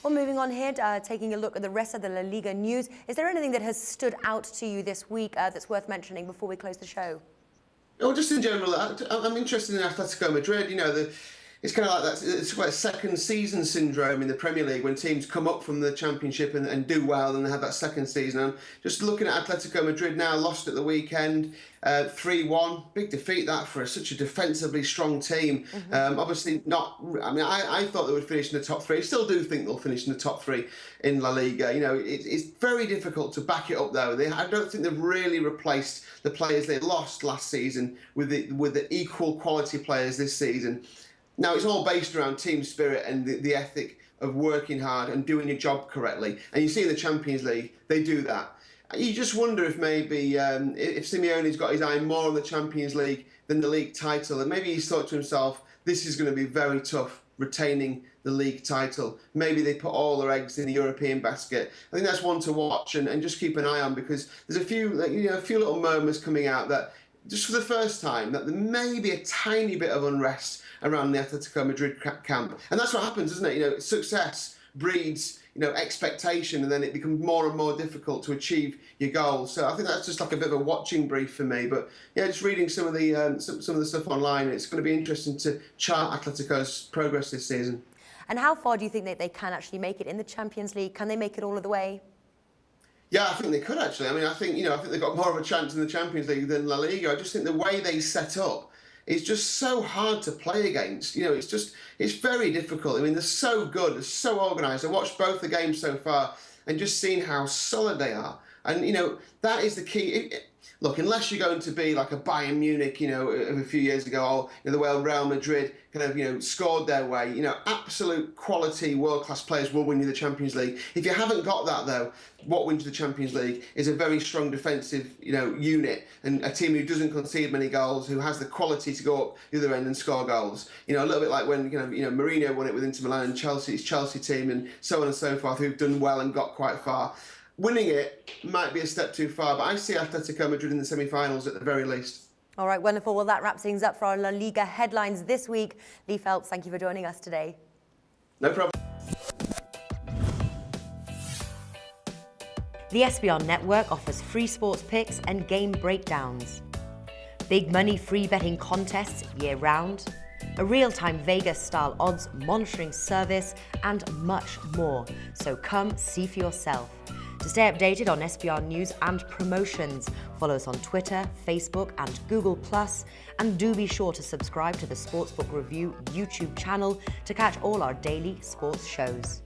Well, moving on here, taking a look at the rest of the La Liga news. Is there anything that has stood out to you this week that's worth mentioning before we close the show? Well, just in general, I'm interested in Atletico Madrid. It's kind of like that. It's like second season syndrome in the Premier League when teams come up from the Championship and do well, and they have that second season. I'm just looking at Atletico Madrid now, lost at the weekend, 3-1, big defeat that for such a defensively strong team. Obviously not. I mean, I thought they would finish in the top three. Still do think they'll finish in the top three in La Liga. It's very difficult to back it up though. I don't think they've really replaced the players they lost last season with the equal quality players this season. Now, it's all based around team spirit and the ethic of working hard and doing your job correctly. And you see in the Champions League, they do that. You just wonder if maybe if Simeone's got his eye more on the Champions League than the league title, and maybe he's thought to himself, this is going to be very tough retaining the league title. Maybe they put all their eggs in the European basket. I think that's one to watch and just keep an eye on, because there's a few little murmurs coming out that just for the first time that there may be a tiny bit of unrest around the Atletico Madrid camp. And that's what happens, isn't it? Success breeds, expectation, and then it becomes more and more difficult to achieve your goals. So I think that's just like a bit of a watching brief for me. But yeah, just reading some of the stuff online, it's going to be interesting to chart Atletico's progress this season. And how far do you think that they can actually make it in the Champions League? Can they make it all of the way? Yeah, I think they could actually. I mean, I think they've got more of a chance in the Champions League than La Liga. I just think the way they set up is just so hard to play against. It's very difficult. I mean, they're so good, they're so organised. I watched both the games so far and just seeing how solid they are. And, that is the key. Look, unless you're going to be like a Bayern Munich, of a few years ago, or the way Real Madrid kind of, scored their way, absolute quality world-class players will win you the Champions League. If you haven't got that, though, what wins you the Champions League is a very strong defensive, unit, and a team who doesn't concede many goals, who has the quality to go up the other end and score goals. A little bit like when, Mourinho won it with Inter Milan and Chelsea's Chelsea team and so on and so forth, who've done well and got quite far. Winning it might be a step too far, but I see Atletico Madrid in the semi-finals at the very least. All right, wonderful. Well, that wraps things up for our La Liga headlines this week. Lee Phelps, thank you for joining us today. No problem. The SBR network offers free sports picks and game breakdowns, big money free betting contests year-round, a real-time Vegas-style odds monitoring service, and much more. So come see for yourself. To stay updated on SBR news and promotions, follow us on Twitter, Facebook, and Google+, and do be sure to subscribe to the Sportsbook Review YouTube channel to catch all our daily sports shows.